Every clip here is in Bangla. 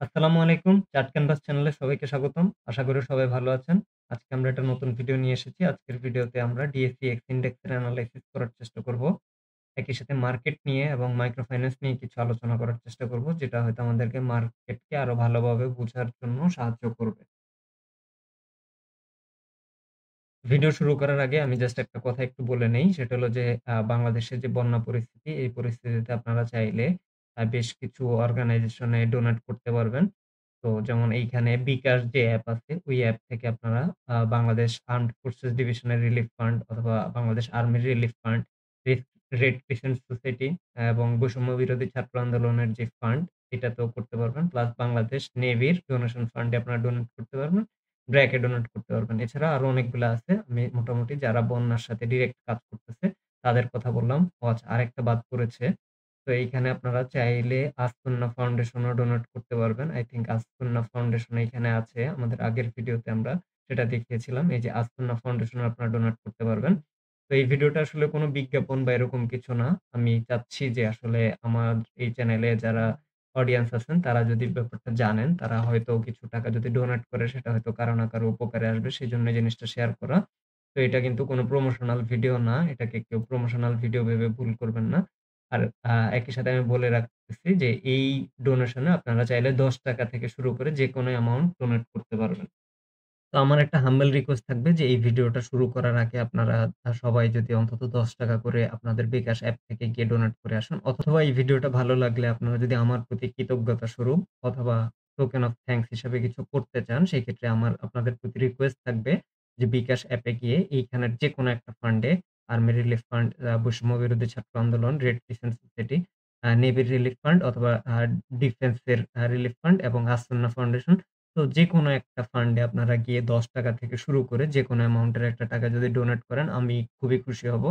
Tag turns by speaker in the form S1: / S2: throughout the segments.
S1: আসসালামু আলাইকুম। চার্ট ক্যানভাস চ্যানেলে সবাইকে স্বাগতম। আশা করি সবাই ভালো আছেন। আজকে আমরা একটা নতুন ভিডিও নিয়ে এসেছি। আজকের ভিডিওতে আমরা ডিএসই এক্স ইন্ডেক্সের এনালাইসিস করার চেষ্টা করব। একই সাথে মার্কেট নিয়ে এবং মাইক্রো ফাইন্যান্স নিয়ে কিছু আলোচনা করার চেষ্টা করব, যেটা হয়তো আমাদেরকে মার্কেটকে আরো ভালোভাবে বুঝার জন্য সাহায্য করবে। ভিডিও শুরু করার আগে আমি জাস্ট একটা কথা একটু বলে নেই। সেটা হলো যে বাংলাদেশের যে বন্যা পরিস্থিতি, এই পরিস্থিতিতে আপনারা চাইলে বেশ কিছু অর্গানাইজেশনে ডোনেট করতে পারবেন। তো যেমন এইখানে বিকাশ যে অ্যাপ আছে, ওই অ্যাপ থেকে আপনারা বাংলাদেশ আর্মড ফোর্সেস ডিভিশনের রিলিফ ফান্ড অথবা বাংলাদেশ আর্মির relief fund, red red Crescent society এবং বৈষম্য বিরোধী ছাত্র আন্দোলনের যে ফান্ড, এটাতেও করতে পারবেন। প্লাস বাংলাদেশ নেভির ডোনেশন ফান্ডে আপনারা ডোনেট করতে পারবেন। ব্র্যাকে ডোনেট করতে পারবেন। এছাড়া আরো অনেকগুলা আছে। আমি মোটামুটি যারা বন্যার সাথে ডিরেক্ট কাজ করতেছে তাদের কথা বললাম। ও আচ্ছা, আরেকটা বাদ পড়েছে। তো এইখানে আপনারা চাইলে আসমান্না ফাউন্ডেশনও ডোনেট করতে পারবেন। আই থিংক আসমান্না ফাউন্ডেশন এইখানে আছে। আমাদের আগের ভিডিওতে আমরা সেটা দেখিয়েছিলাম। এই যে আসমান্না ফাউন্ডেশনে আপনারা ডোনেট করতে পারবেন। তো এই ভিডিওটা আসলে কোনো বিজ্ঞাপন বা এরকম কিছু না। আমি চাচ্ছি যে আসলে আমার এই চ্যানেলে যারা অডিয়েন্স আছেন তারা যদি ব্যাপারটা জানেন, তারা হয়তো কিছু টাকা যদি ডোনেট করে সেটা হয়তো কারো না কারো উপকারে আসবে। সেজন্য এই জিনিসটা শেয়ার করা। তো এটা কিন্তু কোনো প্রমোশনাল ভিডিও না। এটাকে কেউ প্রমোশনাল ভিডিও ভেবে ভুল করবেন না। আর একই সাথে আমি বলে রাখতেছি যে এই ডোনেশনে আপনারা চাইলে ৳১০ থেকে শুরু করে যেকোনো অ্যামাউন্ট ডোনেট করতে পারবেন। তো আমার একটা হাম্বল রিকোয়েস্ট থাকবে যে এই ভিডিওটা শুরু করার আগে আপনারা সবাই যদি অন্তত ৳১০ করে আপনাদের বিকাশ অ্যাপ থেকে গিয়ে ডোনেট করে আসুন। অথবা এই ভিডিওটা ভালো লাগলে আপনারা যদি আমার প্রতি কৃতজ্ঞতা স্বরূপ অথবা টোকেন অফ থ্যাংকস হিসেবে কিছু করতে চান, সেক্ষেত্রে আমার আপনাদের প্রতি রিকোয়েস্ট থাকবে যে বিকাশ অ্যাপে গিয়ে এইখানের যেকোনো একটা ফান্ডে আর্মি রিলিফ ফান্ড, বৈষম্য বিরোধী ছাত্র আন্দোলন, রেড ক্রিসেন্ট সোসাইটি, নেভির রিলিফ ফান্ড অথবা ডিফেন্সের রিলিফ ফান্ড এবং আসন্না ফাউন্ডেশন, তো যেকোনো একটা ফান্ডে আপনারা গিয়ে ৳১০ থেকে শুরু করে যেকোনো অ্যামাউন্টের একটা টাকা যদি ডোনেট করেন, আমি খুবই খুশি হব।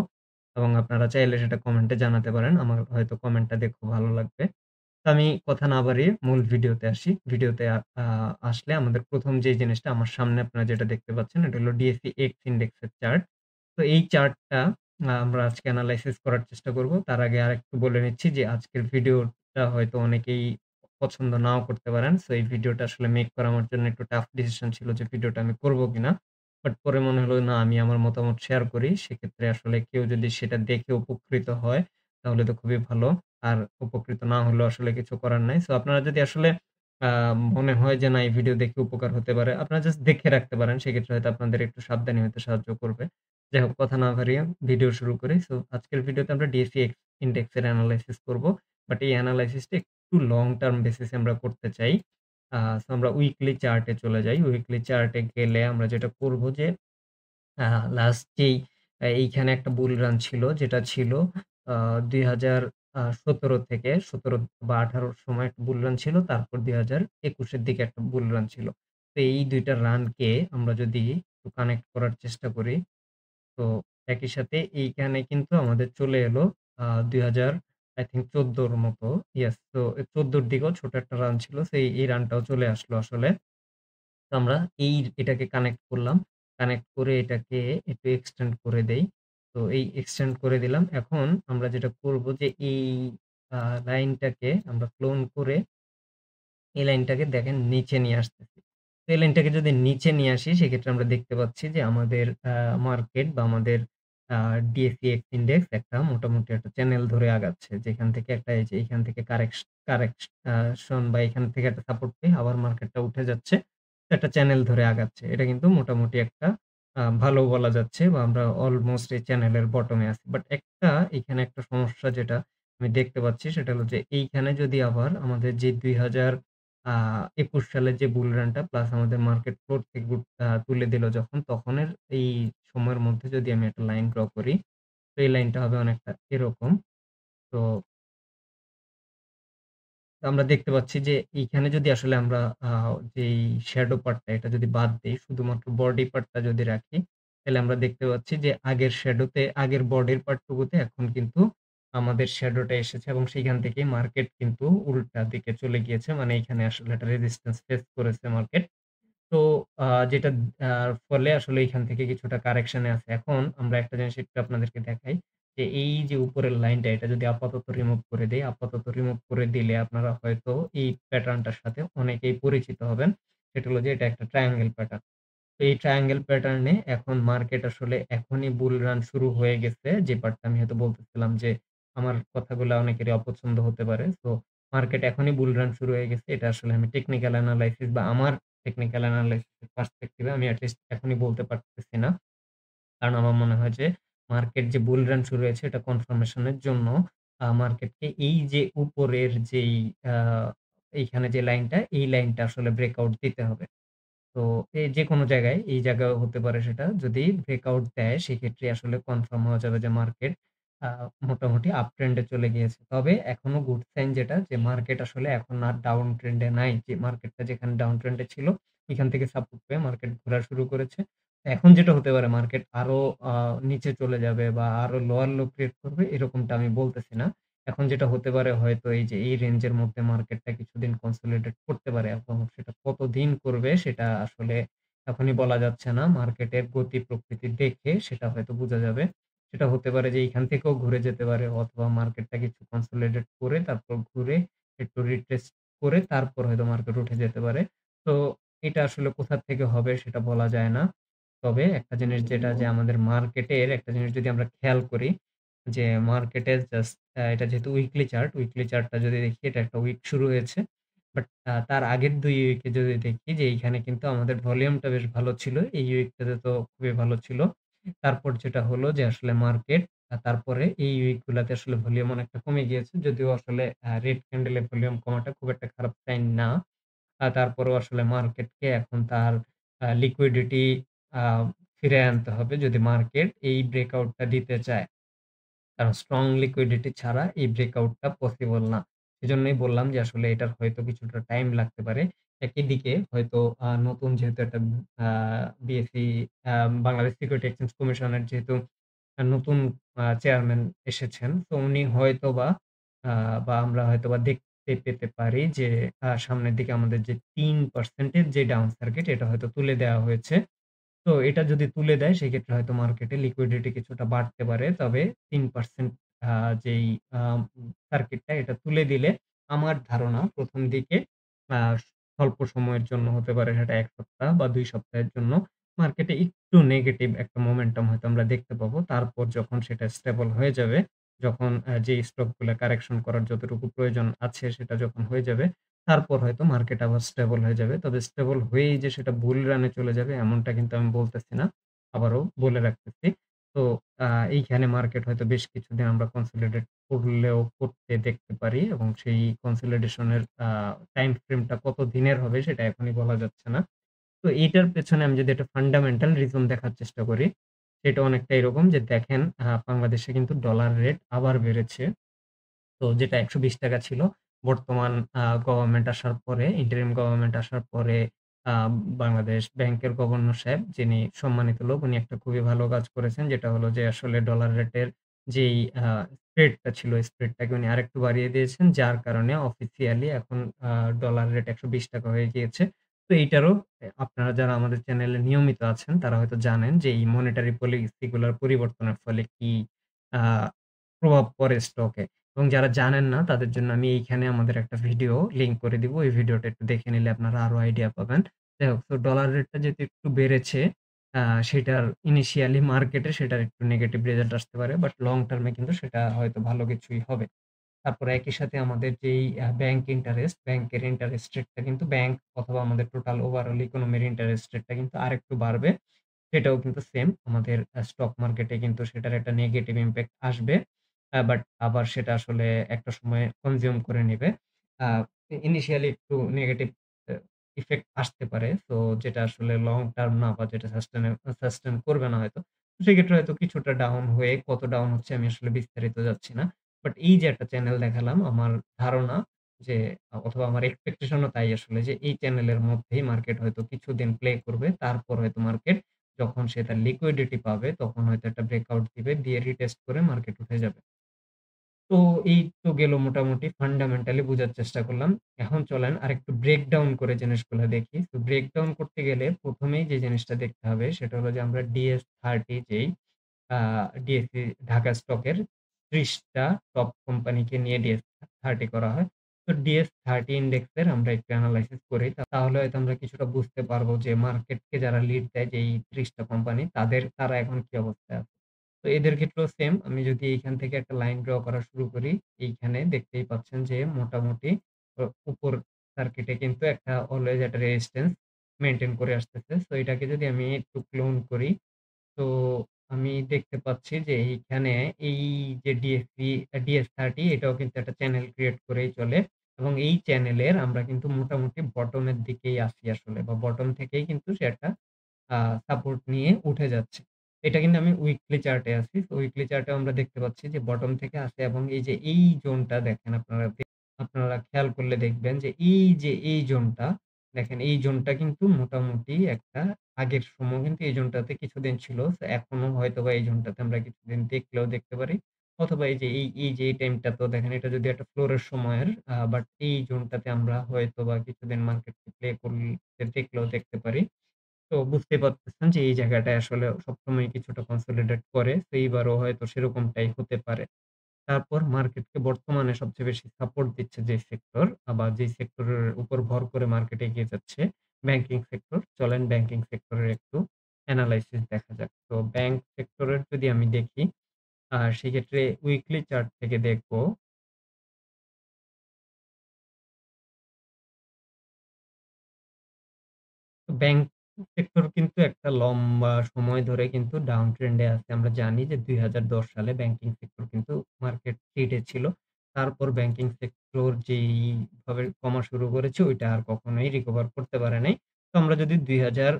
S1: এবং আপনারা চাইলে সেটা কমেন্টে জানাতে পারেন। আমার হয়তো কমেন্টটা দেখে খুব ভালো লাগবে। তো আমি কথা না বাড়িয়ে মূল ভিডিওতে আসি। ভিডিওতে আ আ আসলে আমাদের ১ম যেই জিনিসটা আমার সামনে আপনারা যেটা দেখতে পাচ্ছেন, এটা হলো ডিএসই এক্স ইন্ডেক্সের চার্ট। তো এই চার্টটা আমরা আজকে এনালাইসিস করার চেষ্টা করব। তার আগে আরেকটু বলে নিচ্ছি যে আজকের ভিডিওটা হয়তো অনেকেই পছন্দ নাও করতে পারেন। সো এই ভিডিওটা আসলে মেক করা আমার জন্য একটু টাফ ডিসিশন ছিল যে ভিডিওটা আমি করব কিনা। বাট পরে মনে হলো না, আমি আমার মতামত শেয়ার করি। সেক্ষেত্রে আসলে কেউ যদি সেটা দেখে উপকৃত হয় তাহলে তো খুবই ভালো। আর উপকৃত না হলেও আসলে কিছু করার নাই। সো আপনারা যদি আসলে আ মনে হয় যে না, এই ভিডিও দেখে উপকার হতে পারে, আপনারা জাস্ট দেখে রাখতে পারেন। সেক্ষেত্রে হয়তো আপনাদের একটু সাবধানী হতে সাহায্য করবে। যাই হোক, কথা না বাড়িয়ে ভিডিও শুরু করি। সো আজকের ভিডিওতে আমরা ডিএসই ইন্ডেক্স এর এনালাইসিস করব। বাট এই এনালাইসিসটা একটু লং টার্ম বেসিস এ আমরা করতে চাই। সো আমরা উইকলি চার্টে চলে যাই। উইকলি চার্টে গেলে আমরা যেটা করব যে আ লাস্ট যেই এইখানে একটা বুল রান ছিল, যেটা ছিল ২০১৭ থেকে ১৭ বা ১৮ র সময় একটা বুল রান ছিল। তারপর ২০২১ এর দিকে একটা বুল রান ছিল। তো এই ২ টা রানকে আমরা যদি একটু কানেক্ট করার চেষ্টা করি, তো একই সাথে এইখানে কিন্তু আমাদের চলে এলো ২০০০ আই থিংক ১৪ র মতো। ইয়েস, তো ১৪ র দিকেও ছোট একটা রান ছিল। সো এই রানটাও চলে আসলো আসলে। তো আমরা এটাকে কানেক্ট করলাম। কানেক্ট করে এটাকে একটু এক্সটেন্ড করে দেই। তো এই এক্সটেন্ড করে দিলাম। এখন আমরা যেটা করব যে এই আ লাইনটাকে আমরা ক্লোন করে এই লাইনটাকে দেখেন নিচে নিয়ে আসতেছি। তো এই লাইনটাকে যদি নিচে নিয়ে আসি, সেক্ষেত্রে আমরা দেখতে পাচ্ছি যে আমাদের মার্কেট বা আমাদের আ ডিএসইএক্স ইন্ডেক্স একটা মোটামুটি একটা চ্যানেল ধরে আগাচ্ছে। যেখান থেকে একটা এই যে এখান থেকে কারেক্স আ শন বা এখান থেকে একটা সাপোর্ট পেয়ে আবার মার্কেটটা উঠে যাচ্ছে। একটা চ্যানেল ধরে আগাচ্ছে। এটা কিন্তু মোটামুটি একটা ভালো বলা যাচ্ছে বা আমরা অলমোস্ট এই চ্যানেলের বটমে আছি। বাট এখানে একটা সমস্যা যেটা আমি দেখতে পাচ্ছি, সেটা হলো যে এইখানে যদি আবার আমাদের যে ২০০০ আ ২১ সালের যে বুল রানটা প্লাস আমাদের মার্কেট ফ্লোর থেকে তুলে দিল যখন, তখনের এই সময়ের মধ্যে যদি আমি একটা লাইন ড্র করি, তো এই লাইনটা হবে অনেকটা এরকম। তো আমরা দেখতে পাচ্ছি যে এইখানে যদি আসলে আমরা আ যেই শ্যাডো পার্টটা এটা যদি বাদ দেই, শুধুমাত্র বডি পার্টটা যদি রাখি, তাহলে আমরা দেখতে পাচ্ছি যে আগের বডির পার্টটুকুতে এখন কিন্তু আমাদের শ্যাডোটা এসেছে এবং সেখান থেকেই মার্কেট কিন্তু উল্টা দিকে চলে গিয়েছে। মানে এখানে আসলে একটা রেজিস্ট্যান্স ফেস করেছে মার্কেট। তো যেটা ফলে আসলে এখান থেকে কিছুটা কারেকশন এ আছে। এখন আমরা একটা জিনিস একটু আপনাদেরকে দেখাই। যে এই যে উপরের লাইনটা এটা যদি আপাতত রিমুভ করে দেই, আপাতত রিমুভ করে দিলে আপনারা হয়তো এই প্যাটার্নটার সাথে অনেকেই পরিচিত হবেন। সেটা হলো যে এটা একটা ট্রায়াঙ্গেল প্যাটার্ন। এই ট্রায়াঙ্গেল প্যাটার্নে এখন মার্কেট আসলে এখনই বুল রান শুরু হয়ে গেছে। যে পার্টটা আমি হয়তো বলতেছিলাম যে, আমার কথাগুলা অনেকেরই অপছন্দ হতে পারে। সো মার্কেট এখনই বুল রান শুরু হয়ে গেছে। এটা আসলে আমি টেকনিক্যাল এনালাইসিস বা আমার টেকনিক্যাল এনালাইসিস এর পার্সপেক্টিভ এ আমি এটলিস্ট এখনই বলতে পারতেছি না। কারণ আমার মনে হয় যে মার্কেট যে বুল রান শুরু হয়েছে এটা কনফার্মেশন এর জন্য মার্কেটকে এই যে উপরের যেই আ এইখানে যে লাইনটা, এই লাইনটা আসলে ব্রেকআউট দিতে হবে। তো যেকোনো জায়গায় এই জায়গায়ও হতে পারে সেটা। যদি ব্রেকআউট দেয় সেক্ষেত্রে আসলে কনফার্ম হওয়া যাবে যে মার্কেট আ মোটামুটি আপ ট্রেন্ড এ চলে গিয়েছে। তবে এখনো গুড সাইন যেটা যে মার্কেট আসলে এখন আর ডাউন ট্রেন্ড এ নাই। যে মার্কেটটা যেখানে ডাউন ট্রেন্ড এ ছিল এখান থেকে সাপোর্ট পেয়ে মার্কেট ঘোরা শুরু করেছে। এখন যেটা হতে পারে মার্কেট আরো আ নিচে চলে যাবে বা আরো লোয়ার লো ক্রিয়েট করবে এরকমটা আমি বলতেছি না। এখন যেটা হতে পারে হয়তো এই যে এই রেঞ্জের মধ্যে মার্কেটটা কিছুদিন কনসলিডেট করতে পারে এবং সেটা কতদিন করবে সেটা আসলে এখনই বলা যাচ্ছে না। মার্কেটের গতি প্রকৃতি দেখে সেটা হয়তো বোঝা যাবে। সেটা হতে পারে যে এইখান থেকেও ঘুরে যেতে পারে অথবা মার্কেটটা কিছু কনসলিডেট করে তারপর ঘুরে একটু রিট্রেস করে তারপর হয়তো মার্কেট উঠে যেতে পারে। তো এটা আসলে কোথা থেকে হবে সেটা বলা যায় না। তবে একটা জিনিস যেটা যে আমাদের মার্কেটের একটা জিনিস যদি আমরা খেয়াল করি যে মার্কেটে জাস্ট এটা যেহেতু উইকলি চার্টটা যদি দেখি এটা একটা উইক শুরু হয়েছে। বাট তার আগের ২ উইকে যদি দেখি যে এইখানে কিন্তু আমাদের ভলিউমটা বেশ ভালো ছিল। এই উইকটাতে তো খুবই ভালো ছিল। তারপর যেটা হলো যে আসলে মার্কেট তারপরে এই উইক গুলাতে আসলে ভলিউম অনেকটা কমে গিয়েছে। যদিও আসলে রেড ক্যান্ডেল এর ভলিউম কমাটা খুব একটা খারাপ সাইন না। তারপরেও আসলে মার্কেটকে এখন তার লিকুইডিটি আ ফিরায়ে আনতে হবে যদি মার্কেট এই ব্রেকআউটটা দিতে চায়। কারণ স্ট্রং লিকুইডিটি ছাড়া এই ব্রেকআউটটা পসিবল না। সেজন্যই বললাম যে আসলে এটার হয়তো কিছুটা টাইম লাগতে পারে। একই দিকে হয়তো নতুন যেহেতু একটা আ বিএসই আ বাংলাদেশ সিকিউরিটি এক্সচেঞ্জ কমিশনের যেহেতু নতুন চেয়ারম্যান এসেছেন। তো উনি হয়তোবা আ বা আমরা হয়তোবা দেখতে পেতে পারি যে সামনের দিকে আমাদের যে ৩% এর যে ডাউন সার্কিট এটা হয়তো তুলে দেওয়া হয়েছে। তো এটা যদি তুলে দেয় সেক্ষেত্রে হয়তো মার্কেটে লিকুইডিটি কিছুটা বাড়তে পারে। তবে ৩% আ যেই সার্কিটটা এটা তুলে দিলে আমার ধারণা ১ম দিকে আ স্বল্প সময়ের জন্য হতে পারে সেটা ১ সপ্তাহ বা ২ সপ্তাহের জন্য মার্কেটে একটু নেগেটিভ একটা মোমেন্টাম হয়তো আমরা দেখতে পাবো। তারপর যখন সেটা স্টেবল হয়ে যাবে, যখন যেই স্টক গুলা কারেকশন করার যতটুকু প্রয়োজন আছে সেটা যখন হয়ে যাবে তারপর হয়তো মার্কেট আবার স্টেবল হয়ে যাবে। তবে স্টেবল হয়েই যে সেটা বুল রান এ চলে যাবে এমনটা কিন্তু আমি বলতেছি না। আবারও বলে রাখতেছি। তো আ এইখানে মার্কেট হয়তো বেশ কিছুদিন আমরা কনসলিডেট করলেও করতে দেখতে পারি এবং সেই কনসলিডেশন এর টাইম ফ্রেমটা কত দিনের হবে সেটা এখনই বলা যাচ্ছে না। তো এইটার পেছনে আমি যদি একটা ফান্ডামেন্টাল রিজন দেখার চেষ্টা করি, সেটা অনেকটা এরকম যে দেখেন বাংলাদেশে কিন্তু ডলার রেট আবার বেড়েছে। তো যেটা ৳১২০ ছিল, বর্তমান গভর্নমেন্ট আসার পরে, ইন্টারিম গভর্নমেন্ট আসার পরে আ বাংলাদেশ ব্যাংকের গভর্নর সাহেব যিনি সম্মানিত লোক, উনি একটা খুবই ভালো কাজ করেছেন। যেটা হলো যে আসলে ডলার রেটের যেই আ স্প্রেডটা ছিল, স্প্রেডটাকে উনি আরেকটু বাড়িয়ে দিয়েছেন। যার কারণে অফিসিয়ালি এখন আ ডলার রেট ৳১২০ হয়ে গিয়েছে। তো এইটারও আপনারা যারা আমাদের চ্যানেলে নিয়মিত আছেন, তারা হয়তো জানেন যে এই মনিটারি পলিসি গুলার পরিবর্তনের ফলে কি আ প্রভাব পড়ে স্টকে। এবং যারা জানেন না তাদের জন্য আমি এইখানে আমাদের একটা ভিডিও লিংক করে দিব। এই ভিডিওটা একটু দেখে নিলে আপনারা আরো আইডিয়া পাবেন। যাই হোক, তো ডলার রেটটা যেহেতু একটু বেড়েছে, সেটার ইনিশিয়ালি মার্কেটে সেটার একটু নেগেটিভ রেজাল্ট আসতে পারে। বাট লং টার্ম এ কিন্তু সেটা হয়তো ভালো কিছুই হবে। তারপরে একই সাথে আমাদের যেই ব্যাংকের ইন্টারেস্ট রেটটা কিন্তু ব্যাংক অথবা আমাদের টোটাল ওভারঅল ইকোনমির ইন্টারেস্ট রেটটা কিন্তু আরেকটু বাড়বে। সেটাও কিন্তু সেম আমাদের স্টক মার্কেটে কিন্তু সেটার একটা নেগেটিভ ইমপ্যাক্ট আসবে। বাট আবার সেটা আসলে একটা সময় কনজিউম করে নিবে। আ ইনিশিয়ালি একটু নেগেটিভ আ ইফেক্ট আসতে পারে। সো যেটা আসলে লং টার্ম না বা যেটা সাস্টেইন করবে না হয়তো। সেক্ষেত্রে হয়তো কিছুটা ডাউন হয়ে কত ডাউন হচ্ছে আমি আসলে বিস্তারিত যাচ্ছি না। বাট এই যে একটা চ্যানেল দেখালাম, আমার ধারণা যে অথবা আমার এক্সপেকটেশন ও তাই আসলে যে এই চ্যানেলের মধ্যেই মার্কেট হয়তো কিছুদিন প্লে করবে। তারপর হয়তো মার্কেট যখন সে তার লিকুইডিটি পাবে তখন হয়তো একটা ব্রেকআউট দিবে। দিয়ে রিটেস্ট করে মার্কেট উঠে যাবে। তো এই তো গেল মোটামুটি ফান্ডামেন্টালি বুঝার চেষ্টা করলাম। এখন চলেন আরেকটু ব্রেকডাউন করে জিনিসগুলা দেখি। তো ব্রেকডাউন করতে গেলে ১ম এই যে জিনিসটা দেখতে হবে সেটা হলো যে আমরা DS30 যেই আ ডিএসই ঢাকা স্টকের ৩০ টা টপ কোম্পানিকে নিয়ে ডিএস-30 করা হয়। তো ডিএস-30 ইন্ডেক্সের আমরা একটু এনালাইসিস করি। তাহলে হয়তো আমরা কিছুটা বুঝতে পারবো যে মার্কেটকে যারা লিড দেয় যে এই ৩০ টা কোম্পানি তারা এখন কি অবস্থায় আছে। তো এদের ক্ষেত্রেও সেম আমি যদি এইখান থেকে একটা লাইন ড্র করা শুরু করি, এইখানে দেখতেই পাচ্ছেন যে মোটামুটি উপর সার্কিটে কিন্তু একটা অলওয়েজ একটা রেজিস্ট্যান্স মেইনটেইন করে আসতেছে। সো এটাকে যদি আমি একটু ক্লোন করি, তো আমি দেখতে পাচ্ছি যে এইখানে এই যে ডিএস-30 এটাও কিন্তু একটা চ্যানেল ক্রিয়েট করেই চলে এবং এই চ্যানেলের আমরা কিন্তু মোটামুটি বটম এর দিকেই আছি আসলে বা বটম থেকেই কিন্তু সে একটা আ সাপোর্ট নিয়ে উঠে যাচ্ছে। এটা কিন্তু আমি উইকলি চার্টে আছি। তো উইকলি চার্টেও আমরা দেখতে পাচ্ছি যে বটম থেকে আসে এবং এই যে এই জোনটা দেখেন আপনারা খেয়াল করলে দেখবেন যে এই জোনটা দেখেন এই জোনটা কিন্তু মোটামুটি একটা আগের সময় কিন্তু এই জোনটাতে কিছুদিন ছিল। সো এখনো হয়তোবা এই জোনটাতে আমরা কিছুদিন দেখলেও দেখতে পারি। অথবা এই যে এই টাইমটাতেও দেখেন এটা যদি একটা ফ্লোরের সময়ের বাট এই জোনটাতে আমরা হয়তোবা কিছুদিন মার্কেটকে প্লে করতে দেখলেও দেখতে পারি। তো বুঝতেই পারতেছেন যে এই জায়গাটায় আসলে সবসময় কিছুটা কনসলিডেট করে। তো এইবারও হয়তো সেরকমটাই হতে পারে। তারপর মার্কেটকে বর্তমানে সবচেয়ে বেশি সাপোর্ট দিচ্ছে যে সেক্টর বা যেই সেক্টরের উপর ভর করে মার্কেট এগিয়ে যাচ্ছে, ব্যাংকিং সেক্টর। চলেন ব্যাংকিং সেক্টরের একটু এনালাইসিস দেখা যাক। তো ব্যাংক সেক্টরের যদি আমি দেখি, সেক্ষেত্রে উইকলি চার্ট থেকে দেখব ব্যাংক সেক্টর কিন্তু একটা লম্বা সময় ধরে কিন্তু ডাউন ট্রেন্ড এ আছে। আমরা জানি যে ২০১০ সালে ব্যাংকিং সেক্টর কিন্তু মার্কেট হিট এ ছিল। তারপর ব্যাংকিং সেক্টর যেইভাবে কমা শুরু করেছে ওইটা আর কখনোই রিকভার করতে পারে নাই। তো আমরা যদি ২০১৮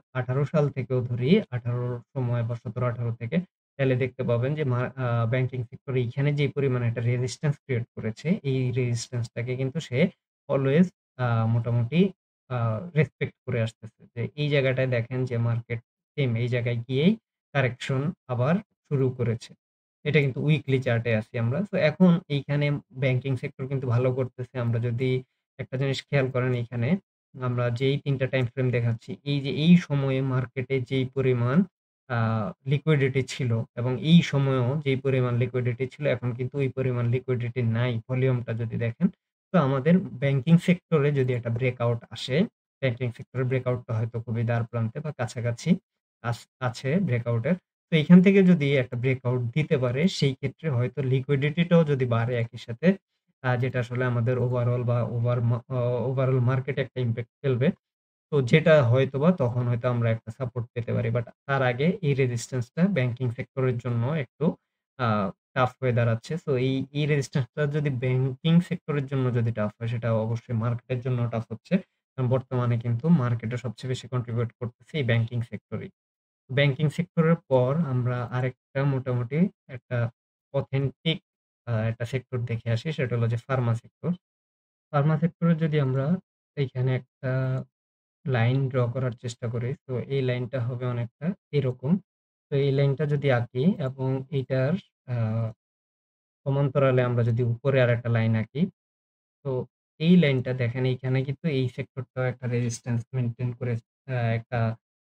S1: সাল থেকেও ধরি, 18 র সময় বা ১৭-১৮ থেকে তাহলে দেখতে পাবেন যে মা আ ব্যাংকিং সেক্টর এইখানে যে পরিমাণে একটা রেজিস্ট্যান্স ক্রিয়েট করেছে, এই রেজিস্ট্যান্স টাকে কিন্তু সে অলওয়েজ মোটামুটি আ রেসপেক্ট করে আসতেছে। যে এই জায়গাটায় দেখেন যে মার্কেট সেম এই জায়গায় গিয়েই কারেকশন আবার শুরু করেছে। এটা কিন্তু উইকলি চার্টে আছি আমরা। তো এখন এইখানে ব্যাংকিং সেক্টর কিন্তু ভালো করতেছে। আমরা যদি একটা জিনিস খেয়াল করেন এইখানে, আমরা যেই ৩ টা টাইম ফ্রেম দেখাচ্ছি, এই যে এই সময়ে মার্কেটে যেই পরিমাণ আ লিকুইডিটি ছিল এবং এই সময়েও যেই পরিমাণ লিকুইডিটি ছিল এখন কিন্তু ওই পরিমাণ লিকুইডিটি নাই। ভলিউমটা যদি দেখেন তো আমাদের ব্যাংকিং সেক্টরে যদি একটা ব্রেকআউট আসে, ব্যাংকিং সেক্টরের ব্রেকআউটটা হয়তো খুবই দ্বারপ্রান্তে বা কাছাকাছি আস আছে ব্রেকআউটের। তো এইখান থেকে যদি একটা ব্রেকআউট দিতে পারে, সেই ক্ষেত্রে হয়তো লিকুইডিটিটাও যদি বাড়ে একই সাথে, যেটা আসলে আমাদের ওভারঅল বা ওভারঅল মার্কেটে একটা ইমপ্যাক্ট ফেলবে। তো যেটা হয়তোবা তখন হয়তো আমরা একটা সাপোর্ট পেতে পারি। বাট তার আগে এই রেজিস্ট্যান্স টা ব্যাংকিং সেক্টরের জন্য একটু আ টাফ হয়ে দাঁড়াচ্ছে। সো এই রেজিস্ট্যান্স টা যদি ব্যাংকিং সেক্টরের জন্য যদি টাফ হয়, সেটা অবশ্যই মার্কেটের জন্য টাফ হচ্ছে। কারণ বর্তমানে কিন্তু মার্কেটে সবচেয়ে বেশি কন্ট্রিবিউট করতেছে এই ব্যাংকিং সেক্টরই। ব্যাংকিং সেক্টরের পর আমরা আরেকটা মোটামুটি একটা অথেন্টিক একটা সেক্টর দেখে আসি। সেটা হলো যে ফার্মা সেক্টর। ফার্মা সেক্টরে যদি আমরা এইখানে একটা লাইন ড্র করার চেষ্টা করি। তো এই লাইনটা হবে অনেকটা এরকম। তো এই লাইনটা যদি আঁকি এবং এইটার আ সমান্তরালে আমরা যদি উপরে আরেকটা লাইন আঁকি, তো এই লাইনটা দেখেন এইখানে কিন্তু এই সেক্টরটাও একটা রেজিস্ট্যান্স মেইনটেইন করে একটা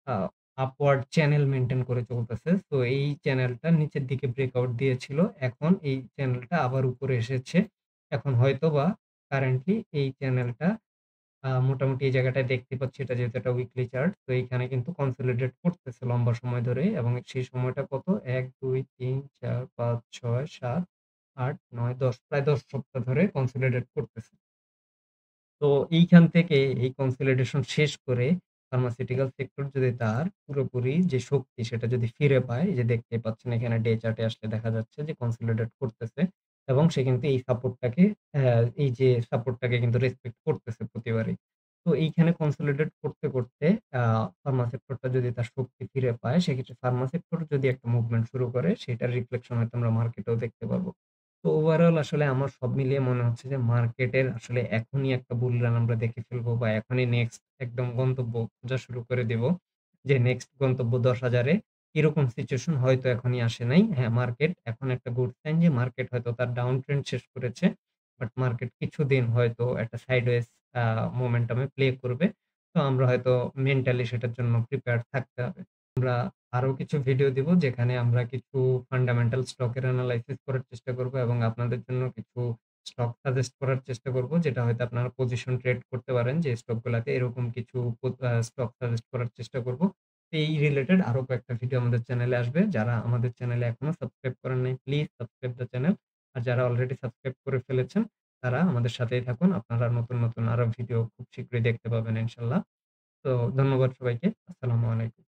S1: আ আপওয়ার্ড চ্যানেল মেইনটেইন করে চলতেছে। তো এই চ্যানেলটা নিচের দিকে ব্রেকআউট দিয়েছিল। এখন এই চ্যানেলটা আবার উপরে এসেছে। এখন হয়তোবা কারেন্টলি এই চ্যানেলটা মোটামুটি এই জায়গাটায় দেখতে পাচ্ছি এটা যেহেতু একটা উইকলি চার্ট। তো এইখানে কিন্তু কনসলিডেট করতেছে লম্বা সময় ধরে এবং সেই সময়টা কত? ১, ২, ৩, ৪, ৫, ৬, ৭, ৮, ৯, ১০ প্রায় ১০ সপ্তাহ ধরে কনসলিডেট করতেছে। তো এইখান থেকে এই কনসলিডেশন শেষ করে ফার্মাসিউটিক্যাল সেক্টর যদি তার পুরোপুরি যে শক্তি সেটা যদি ফিরে পায়, এই যে দেখতে পাচ্ছেন এখানে ডে চার্টে আসলে দেখা যাচ্ছে যে কনসলিডেট করতেছে এবং সে কিন্তু এই সাপোর্টটাকে এই যে সাপোর্টটাকে কিন্তু রেসপেক্ট করতেছে প্রতিবারই। তো এইখানে কনসলিডেট করতে আ ফার্মা সেক্টরটা যদি তার শক্তি ফিরে পায়, সেক্ষেত্রে ফার্মা সেক্টর যদি একটা মুভমেন্ট শুরু করে সেটার রিফ্লেকশন হয়তো আমরা মার্কেটেও দেখতে পাবো। তো ওভারঅল আসলে আমার সব মিলিয়ে মনে হচ্ছে যে মার্কেটের আসলে এখনই একটা বুল রান আমরা দেখে ফেলবো বা এখনই নেক্সট একদম গন্তব্য খোঁজা শুরু করে দেব। যে নেক্সট গন্তব্য ১০,০০০ এ এরকম সিচুয়েশন হয়তো এখনই আসে নাই। হ্যাঁ, মার্কেট এখন একটা গুড সাইন যে মার্কেট হয়তো তার ডাউন ট্রেন্ড শেষ করেছে। বাট মার্কেট কিছুদিন হয়তো একটা সাইডওয়েজ আ মোমেন্টাম এ প্লে করবে। তো আমরা হয়তো মেন্টালি সেটার জন্য প্রিপেয়ার্ড থাকতে হবে। আমরা আরো কিছু ভিডিও দিব যেখানে আমরা কিছু ফান্ডামেন্টাল স্টকের এনালাইসিস করার চেষ্টা করব এবং আপনাদের জন্য কিছু স্টক সাজেস্ট করার চেষ্টা করব যেটা হয়তো আপনারা পজিশন ট্রেড করতে পারেন যে স্টকগুলাতে এরকম কিছু স্টক সাজেস্ট করার চেষ্টা করব। এই রিলেটেড আরো কয়েকটা ভিডিও আমাদের চ্যানেলে আসবে। যারা আমাদের চ্যানেলে এখনো সাবস্ক্রাইব করেন নাই প্লিজ সাবস্ক্রাইব দ্য চ্যানেল। আর যারা অলরেডি সাবস্ক্রাইব করে ফেলেছেন তারা আমাদের সাথেই থাকুন। আপনারা নতুন আরো ভিডিও খুব শীঘ্রই দেখতে পাবেন ইনশাআল্লাহ। তো ধন্যবাদ সবাইকে। আসসালামু আলাইকুম।